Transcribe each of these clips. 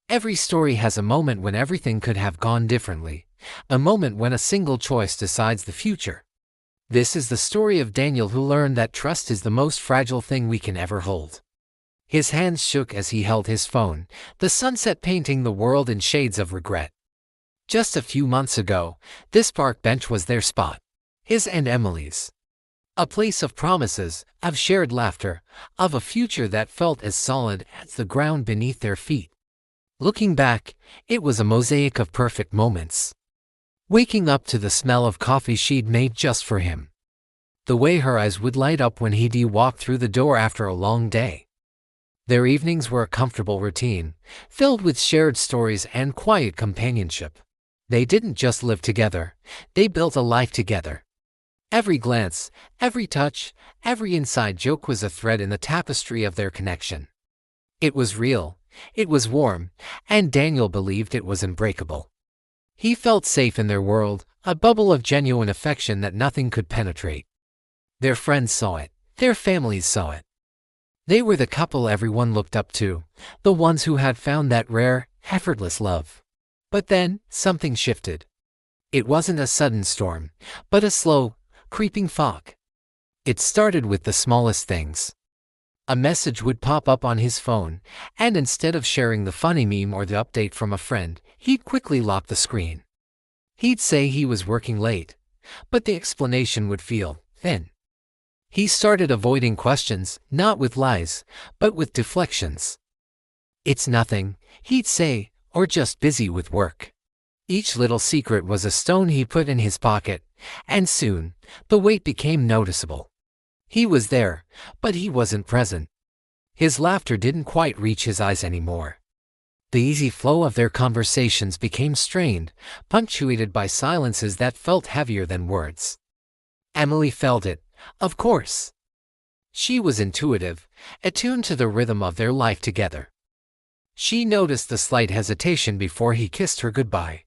Every story has a moment when everything could have gone differently, a moment when a single choice decides the future. This is the story of Daniel, who learned that trust is the most fragile thing we can ever hold. His hands shook as he held his phone, the sunset painting the world in shades of regret. Just a few months ago, this park bench was their spot. His and Emily's. A place of promises, of shared laughter, of a future that felt as solid as the ground beneath their feet. Looking back, it was a mosaic of perfect moments. Waking up to the smell of coffee she'd made just for him. The way her eyes would light up when he'd walk through the door after a long day. Their evenings were a comfortable routine, filled with shared stories and quiet companionship. They didn't just live together, they built a life together. Every glance, every touch, every inside joke was a thread in the tapestry of their connection. It was real, it was warm, and Daniel believed it was unbreakable. He felt safe in their world, a bubble of genuine affection that nothing could penetrate. Their friends saw it, their families saw it. They were the couple everyone looked up to, the ones who had found that rare, effortless love. But then, something shifted. It wasn't a sudden storm, but a slow, creeping fog. It started with the smallest things. A message would pop up on his phone, and instead of sharing the funny meme or the update from a friend, he'd quickly lock the screen. He'd say he was working late, but the explanation would feel thin. He started avoiding questions, not with lies, but with deflections. "It's nothing," he'd say, or "just busy with work." Each little secret was a stone he put in his pocket, and soon, the weight became noticeable. He was there, but he wasn't present. His laughter didn't quite reach his eyes anymore. The easy flow of their conversations became strained, punctuated by silences that felt heavier than words. Emily felt it, of course. She was intuitive, attuned to the rhythm of their life together. She noticed the slight hesitation before he kissed her goodbye.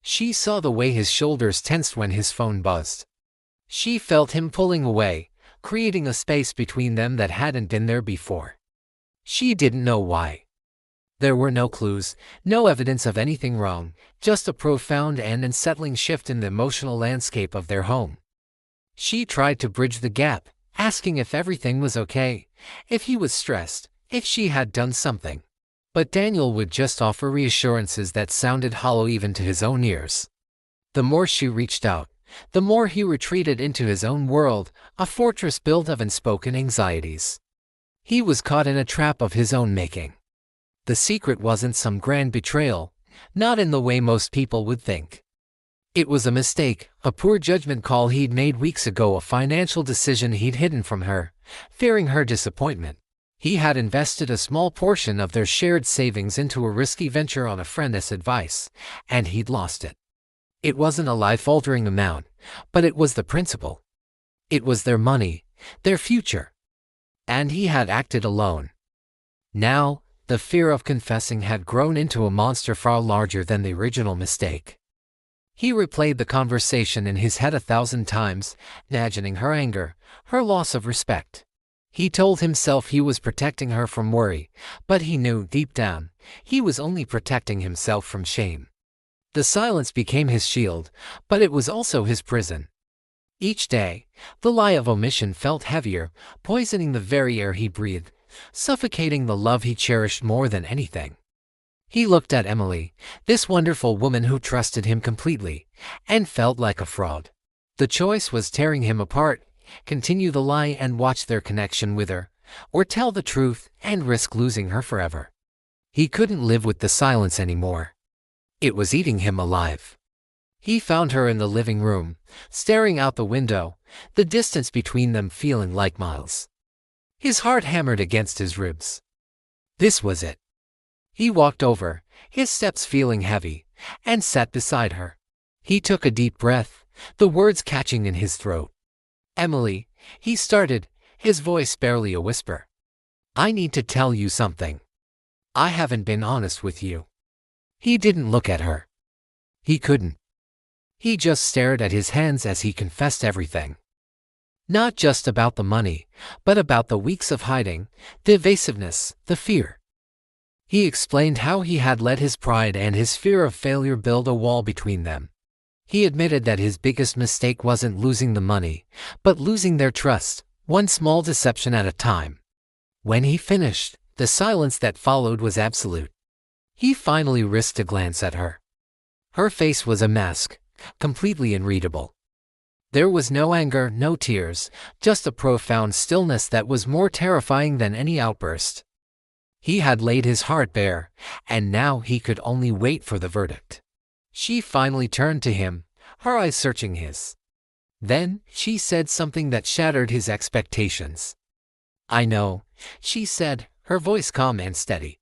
She saw the way his shoulders tensed when his phone buzzed. She felt him pulling away, creating a space between them that hadn't been there before. She didn't know why. There were no clues, no evidence of anything wrong, just a profound and unsettling shift in the emotional landscape of their home. She tried to bridge the gap, asking if everything was okay, if he was stressed, if she had done something. But Daniel would just offer reassurances that sounded hollow even to his own ears. The more she reached out, the more he retreated into his own world, a fortress built of unspoken anxieties. He was caught in a trap of his own making. The secret wasn't some grand betrayal, not in the way most people would think. It was a mistake, a poor judgment call he'd made weeks ago, a financial decision he'd hidden from her, fearing her disappointment. He had invested a small portion of their shared savings into a risky venture on a friend's advice, and he'd lost it. It wasn't a life-altering amount, but it was the principle. It was their money, their future. And he had acted alone. Now, the fear of confessing had grown into a monster far larger than the original mistake. He replayed the conversation in his head 1,000 times, imagining her anger, her loss of respect. He told himself he was protecting her from worry, but he knew, deep down, he was only protecting himself from shame. The silence became his shield, but it was also his prison. Each day, the lie of omission felt heavier, poisoning the very air he breathed, suffocating the love he cherished more than anything. He looked at Emily, this wonderful woman who trusted him completely, and felt like a fraud. The choice was tearing him apart: continue the lie and watch their connection wither, or tell the truth and risk losing her forever. He couldn't live with the silence anymore. It was eating him alive. He found her in the living room, staring out the window, the distance between them feeling like miles. His heart hammered against his ribs. This was it. He walked over, his steps feeling heavy, and sat beside her. He took a deep breath, the words catching in his throat. "Emily," he started, his voice barely a whisper. "I need to tell you something. I haven't been honest with you." He didn't look at her. He couldn't. He just stared at his hands as he confessed everything. Not just about the money, but about the weeks of hiding, the evasiveness, the fear. He explained how he had let his pride and his fear of failure build a wall between them. He admitted that his biggest mistake wasn't losing the money, but losing their trust, one small deception at a time. When he finished, the silence that followed was absolute. He finally risked a glance at her. Her face was a mask, completely unreadable. There was no anger, no tears, just a profound stillness that was more terrifying than any outburst. He had laid his heart bare, and now he could only wait for the verdict. She finally turned to him, her eyes searching his. Then, she said something that shattered his expectations. "I know," she said, her voice calm and steady.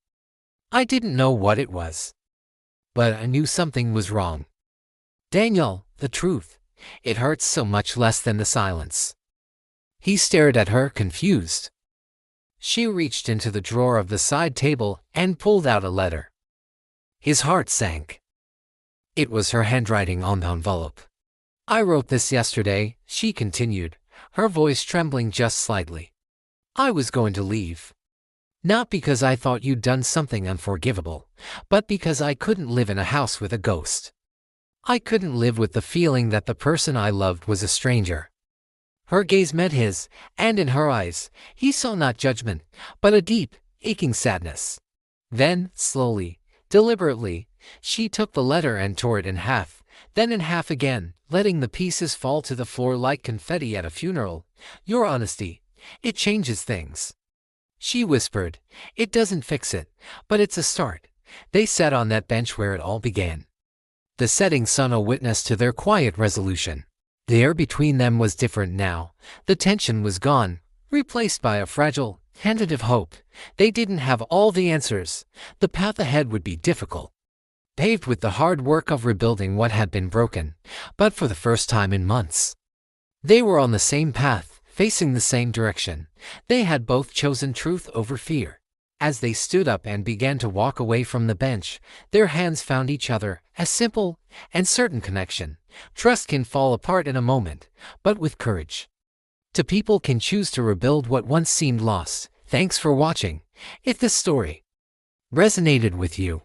"I didn't know what it was. But I knew something was wrong. Daniel, the truth, it hurts so much less than the silence." He stared at her, confused. She reached into the drawer of the side table and pulled out a letter. His heart sank. It was her handwriting on the envelope. "I wrote this yesterday," she continued, her voice trembling just slightly. "I was going to leave. Not because I thought you'd done something unforgivable, but because I couldn't live in a house with a ghost. I couldn't live with the feeling that the person I loved was a stranger." Her gaze met his, and in her eyes, he saw not judgment, but a deep, aching sadness. Then, slowly, deliberately, she took the letter and tore it in half, then in half again, letting the pieces fall to the floor like confetti at a funeral. "Your honesty, it changes things," she whispered. "It doesn't fix it, but it's a start." They sat on that bench where it all began. The setting sun a witness to their quiet resolution. The air between them was different now. The tension was gone, replaced by a fragile, tentative hope. They didn't have all the answers. The path ahead would be difficult, paved with the hard work of rebuilding what had been broken, but for the first time in months, they were on the same path, facing the same direction. They had both chosen truth over fear. As they stood up and began to walk away from the bench, their hands found each other, a simple and certain connection. Trust can fall apart in a moment, but with courage, two people can choose to rebuild what once seemed lost. Thanks for watching. If this story resonated with you,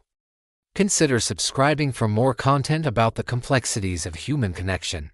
consider subscribing for more content about the complexities of human connection.